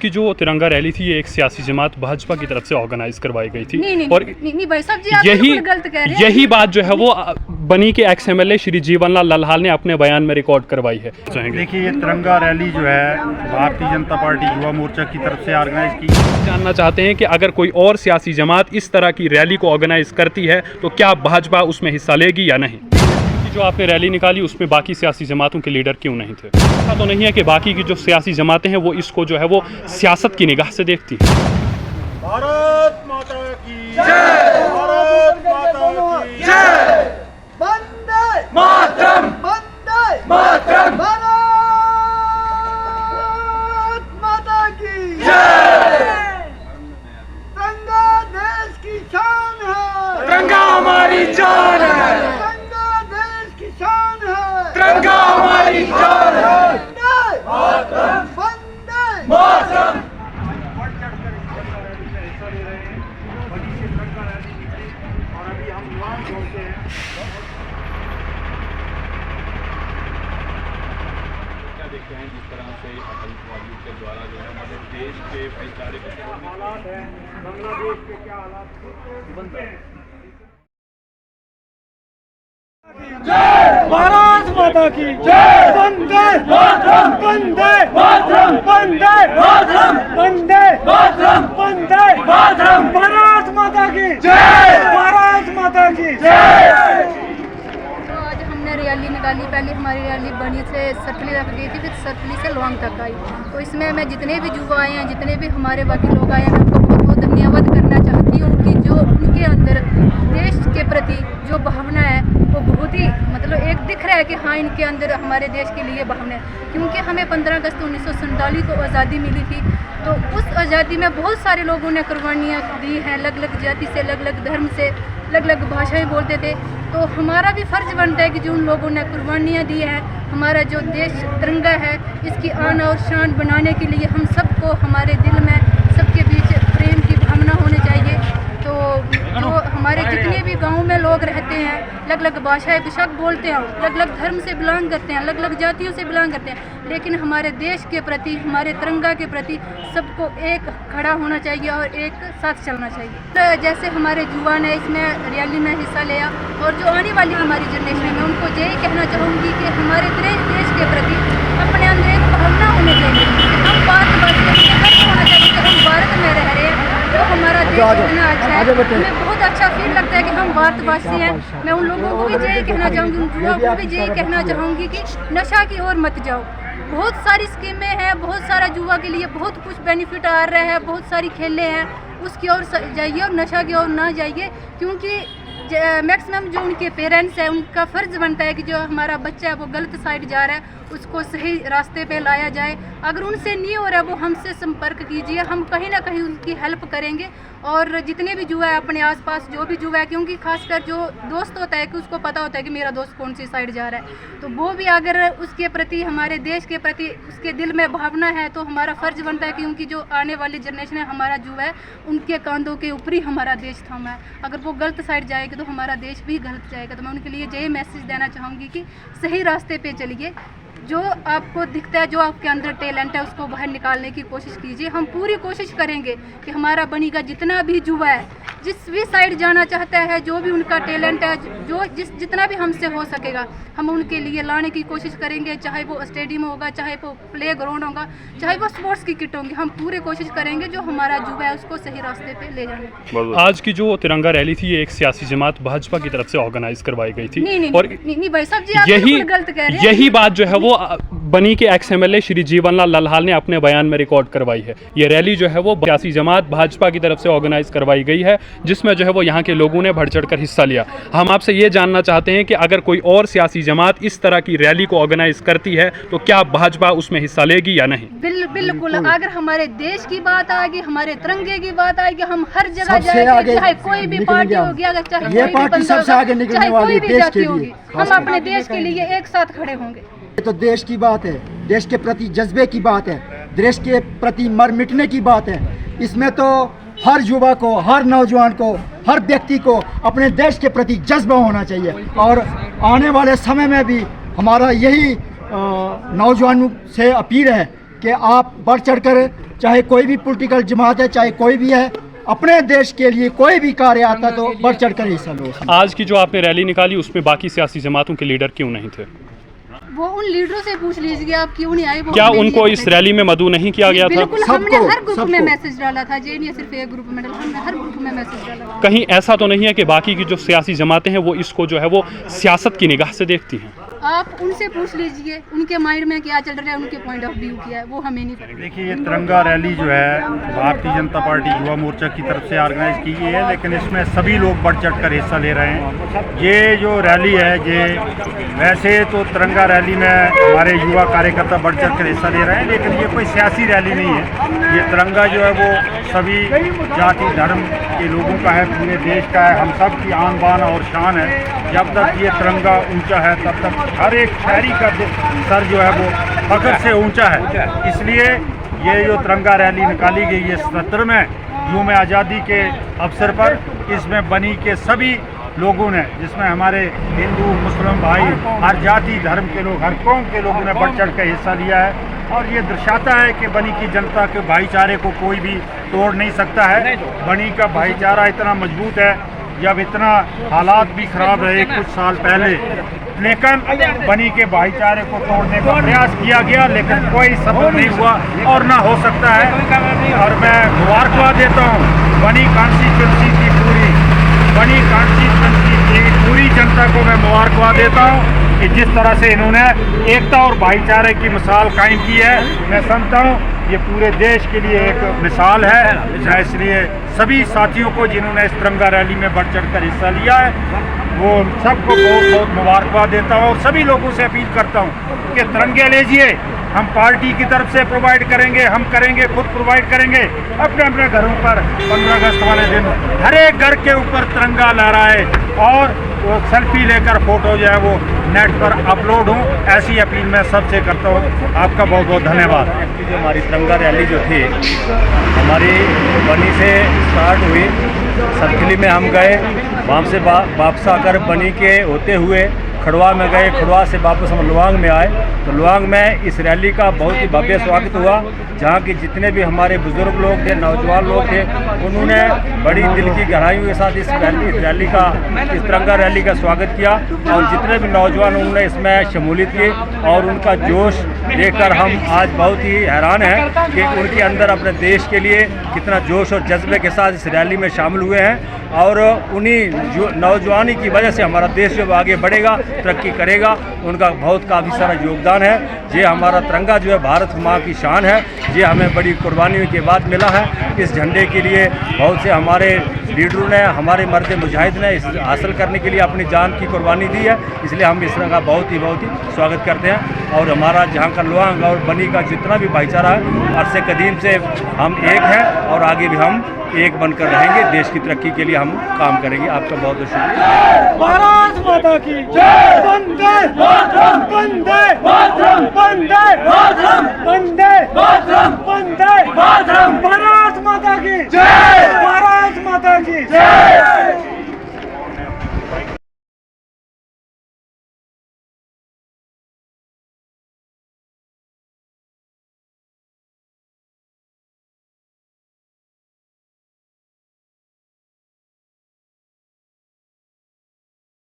की जो तिरंगा रैली थी ये एक सियासी जमात भाजपा की तरफ से ऑर्गेनाइज करवाई गई थी। और नहीं भाई साहब जी, आप बिल्कुल गलत कह रहे हैं। यही बात जो है वो बनी के एक्स MLA श्री जीवनलाल लल्हाल ने अपने बयान में रिकॉर्ड करवाई है। देखिए, ये तिरंगा रैली जो है भारतीय जनता पार्टी युवा मोर्चा की तरफ से ऑर्गेनाइज की। जानना चाहते हैं कि अगर कोई और सियासी जमात इस तरह की रैली को ऑर्गेनाइज करती है तो क्या भाजपा उसमें हिस्सा लेगी या नहीं। जो आपने रैली निकाली उसमें बाकी सियासी जमातों के लीडर क्यों नहीं थे? ऐसा तो नहीं है कि बाकी की जो सियासी जमातें हैं वो इसको जो है वो सियासत की निगाह से देखती हैं। भारत माता की जय, भारत माता की जय, वंदे मातरम, वंदे मातरम, भारत माता की जय। तिरंगा देश की शान है, तिरंगा हमारी जान है, तिरंगा देश की शान है, तिरंगा हमारी जान है, वंदे मातरम, वंदे मातरम। और अभी हम लॉन्च होते हैं। क्या देखते हैं जिस तरह से आतंकवादियों के द्वारा जो है हमारे देश के भाईचारे को हालात हैं, बांग्लादेश के क्या हालात हैं? जय भारत माता की जय, वंदे मातरम, वंदे मातरम, वंदे मातरम, वंदे मातरम, वंदे मातरम, भारत माता की जय, भारत माता की जय। तो आज हमने रैली निकाली। पहले हमारी रैली बनी से सरपली तक गई थी, फिर सरपली से लोंग तक आई। तो इसमें मैं जितने भी युवा आए हैं, जितने भी हमारे बाकी लोग आए हैं, मैं उनको बहुत बहुत धन्यवाद करना चाहती हूँ कि जो उनके अंदर देश के प्रति जो भावना है वो बहुत ही मतलब एक दिख रहा है कि हाँ, इनके अंदर हमारे देश के लिए भावना है। क्योंकि हमें 15 अगस्त 1947 को आज़ादी मिली थी, तो उस आज़ादी में बहुत सारे लोगों ने कुर्बानियाँ दी हैं, अलग अलग जाति से, अलग अलग धर्म से, अलग अलग भाषाएं बोलते थे। तो हमारा भी फ़र्ज़ बनता है कि जो उन लोगों ने कुर्बानियाँ दी हैं, हमारा जो देश तिरंगा है इसकी आन और शान बनाने के लिए हम सबको हमारे दिल में सबके बीच प्रेम की भावना होनी चाहिए। तो जो हमारे जितने भी गाँव में लोग रहते हैं, अलग अलग भाषाएं बेशक बोलते हैं, अलग अलग धर्म से बिलोंग करते हैं, अलग अलग जातियों से बिलोंग करते हैं, लेकिन हमारे देश के प्रति, हमारे तिरंगा के प्रति सबको एक खड़ा होना चाहिए और एक साथ चलना चाहिए। तो जैसे हमारे युवा ने इसमें रैली में हिस्सा लिया और जो आने वाली हमारी जनरेशन है, मैं उनको यही कहना चाहूँगी कि हमारे देश के प्रति अपने अंदर एक भावना होनी चाहिए कि हम भारतवासी होना चाहिए कि हम भारत में रह रहे हैं, तो हमारा देश इतना अच्छा है, हमें बहुत अच्छा फील लगता है कि हम भारतवासी हैं। मैं उन लोगों को भी यही कहना चाहूँगी, उन युवाओं को भी यही कहना चाहूँगी कि नशा की ओर मत जाओ। बहुत सारी स्कीमें हैं, बहुत सारा युवा के लिए बहुत कुछ बेनिफिट आ रहा है, बहुत सारी खेलें हैं, उसकी ओर जाइए और नशा की ओर ना जाइए। क्योंकि मैक्सिमम जो उनके पेरेंट्स हैं उनका फ़र्ज़ बनता है कि जो हमारा बच्चा है वो गलत साइड जा रहा है उसको सही रास्ते पे लाया जाए। अगर उनसे नहीं हो रहा है वो हमसे संपर्क कीजिए, हम कहीं ना कहीं उनकी हेल्प करेंगे। और जितने भी युवा है अपने आसपास जो भी युवा है, क्योंकि खासकर जो दोस्त होता है कि उसको पता होता है कि मेरा दोस्त कौन सी साइड जा रहा है, तो वो भी अगर उसके प्रति, हमारे देश के प्रति उसके दिल में भावना है तो हमारा फ़र्ज़ बनता है क्योंकि जो आने वाली जनरेशन है, हमारा युवा है, उनके कंधों के ऊपर ही हमारा देश थमा है। अगर वो गलत साइड जाएगी तो हमारा देश भी गलत जाएगा। तो मैं उनके लिए यही मैसेज देना चाहूँगी कि सही रास्ते पे चलिए, जो आपको दिखता है, जो आपके अंदर टैलेंट है उसको बाहर निकालने की कोशिश कीजिए। हम पूरी कोशिश करेंगे कि हमारा बनीगा जितना भी युवा है, जिस भी साइड जाना चाहता है, जो भी उनका टैलेंट है, जो जितना भी हमसे हो सकेगा हम उनके लिए लाने की कोशिश करेंगे। चाहे वो स्टेडियम होगा, चाहे वो प्ले ग्राउंड होगा, चाहे वो स्पोर्ट्स की किट होंगी, हम पूरी कोशिश करेंगे जो हमारा युवा है उसको सही रास्ते पे ले जाने। आज की जो तिरंगा रैली थी ये एक सियासी जमात भाजपा की तरफ से ऑर्गेनाइज करवाई गई थी। और नहीं भाई साहब जी, आप यही बिल्कुल गलत कह रहे हैं। यही बात जो है वो बनी के एक्स MLA श्री जीवनलाल लल्हाल ने अपने बयान में रिकॉर्ड करवाई है। ये रैली जो है वो सियासी जमात भाजपा की तरफ से ऑर्गेनाइज करवाई गई है, जिसमें जो है वो यहाँ के लोगों ने बढ़ चढ़कर हिस्सा लिया। हम आपसे ये जानना चाहते हैं कि अगर कोई और सियासी जमात इस तरह की रैली को ऑर्गेनाइज करती है तो क्या भाजपा उसमें हिस्सा लेगी या नहीं। बिल्कुल। अगर हमारे देश की बात आएगी, हमारे तिरंगे की बात आएगी, हम हर जगह जाएंगे, चाहे कोई भी पार्टी होगी, अगर चाहे ये पार्टी सबसे आगे निकलने वाली है देश के लिए, हम अपने देश के लिए एक साथ खड़े होंगे। ये तो देश की बात है, देश के प्रति जज्बे की बात है, देश के प्रति मर मिटने की बात है। इसमें तो हर युवा को, हर नौजवान को, हर व्यक्ति को अपने देश के प्रति जज्बा होना चाहिए। और आने वाले समय में भी हमारा यही नौजवानों से अपील है कि आप बढ़ चढ़कर, चाहे कोई भी पॉलिटिकल जमात है, चाहे कोई भी है, अपने देश के लिए कोई भी कार्य आता तो बढ़ चढ़कर हिस्सा लो। आज की जो आपने रैली निकाली उसमें बाकी सियासी जमातों के लीडर क्यों नहीं थे? वो उन लीडरों से पूछ लीजिए आप क्यों नहीं आए। वो क्या हमें उनको नहीं इस रैली में मदऊ नहीं किया गया था? बिल्कुल, हमने सबको, हर ग्रुप में सबको। मैसेज डाला था, ये नहीं सिर्फ एक ग्रुप में डाला, हमने हर ग्रुप में मैसेज डाला था। कहीं ऐसा तो नहीं है कि बाकी की जो सियासी जमातें हैं वो इसको जो है वो सियासत की निगाह से देखती हैं? आप उनसे पूछ लीजिए उनके माइंड में क्या चल रहा है, उनके पॉइंट ऑफ व्यू क्या है, वो हमें नहीं पता। देखिए, ये तिरंगा रैली जो है भारतीय जनता पार्टी युवा मोर्चा की तरफ से ऑर्गेनाइज की गई है, लेकिन इसमें सभी लोग बढ़ चढ़ कर हिस्सा ले रहे हैं। ये जो रैली है, ये वैसे तो तिरंगा रैली में हमारे युवा कार्यकर्ता बढ़ चढ़ कर हिस्सा ले रहे हैं, लेकिन ये कोई सियासी रैली नहीं है। ये तिरंगा जो है वो सभी जाति धर्म के लोगों का है, पूरे देश का है, हम सब की आन बान और शान है। जब तक ये तिरंगा ऊंचा है तब तक हर एक शहरी का सर जो है वो फख्र से ऊंचा है। इसलिए ये जो तिरंगा रैली निकाली गई है 77वें यूम आज़ादी के अवसर पर, इसमें बनी के सभी लोगों ने, जिसमें हमारे हिंदू मुस्लिम भाई, हर जाति धर्म के लोग, हर कौम के लोगों ने बढ़ चढ़ कर हिस्सा लिया है। और ये दर्शाता है कि बनी की जनता के भाईचारे को कोई भी तोड़ नहीं सकता है। बनी का भाईचारा इतना मजबूत है, जब इतना हालात भी खराब रहे कुछ साल पहले, लेकिन बनी के भाईचारे को तोड़ने का प्रयास किया गया, लेकिन कोई सफल नहीं हुआ और ना हो सकता है। और मैं मुबारकबाद देता हूँ बनी कॉन्स्टिट्यूंसी की पूरी जनता को मैं मुबारकबाद देता हूँ कि जिस तरह से इन्होंने एकता और भाईचारे की मिसाल कायम की है। मैं समझता हूँ ये पूरे देश के लिए एक मिसाल है। मैं इसलिए सभी साथियों को जिन्होंने इस तिरंगा रैली में बढ़ चढ़ कर हिस्सा लिया है, वो सबको बहुत बहुत मुबारकबाद देता हूँ और सभी लोगों से अपील करता हूँ कि तिरंगे लीजिए। हम पार्टी की तरफ से प्रोवाइड करेंगे, हम करेंगे, खुद प्रोवाइड करेंगे। अपने अपने घरों पर 15 अगस्त वाले दिन हर एक घर के ऊपर तिरंगा लहराए और वो सेल्फी लेकर फोटो जो है वो नेट पर अपलोड हो, ऐसी अपील मैं सबसे करता हूँ। आपका बहुत बहुत धन्यवाद। जो हमारी तिरंगा रैली जो थी हमारी बनी से स्टार्ट हुई, सरखली में हम गए, वहाँ से वापस आकर बनी के होते हुए खड़वा में गए, खड़वा से वापस हम लुआंग में आए। तो लुआंग में इस रैली का बहुत ही भव्य स्वागत हुआ, जहाँ के जितने भी हमारे बुजुर्ग लोग थे, नौजवान लोग थे, उन्होंने बड़ी दिल की गहराइयों के साथ इस रैली का, इस तिरंगा रैली का स्वागत किया। और जितने भी नौजवान उन्होंने इसमें शमूलियत की और उनका जोश देखकर हम आज बहुत ही हैरान हैं कि उनके अंदर अपने देश के लिए कितना जोश और जज्बे के साथ इस रैली में शामिल हुए हैं। और उन्हीं नौजवानी की वजह से हमारा देश जो आगे बढ़ेगा, तरक्की करेगा, उनका बहुत काफ़ी सारा योगदान है। ये हमारा तिरंगा जो है भारत माँ की शान है, ये हमें बड़ी कुर्बानियों के बाद मिला है। इस झंडे के लिए बहुत से हमारे लीडरों ने, हमारे मर्द मुजाहिद ने इस हासिल करने के लिए अपनी जान की कुर्बानी दी है। इसलिए हम इस तरह का बहुत ही स्वागत करते हैं। और हमारा जहाँ का लुआंग और बनी का जितना भी भाईचारा है, अरसे कदीम से हम एक हैं और आगे भी हम एक बनकर रहेंगे। देश की तरक्की के लिए हम काम करेंगे। आपका बहुत बहुत शुक्रिया। भारत माता की जय। वंदे मातरम, वंदे मातरम, वंदे मातरम, वंदे मातरम, वंदे मातरम। भारत माता की जय। भारत माता की जय।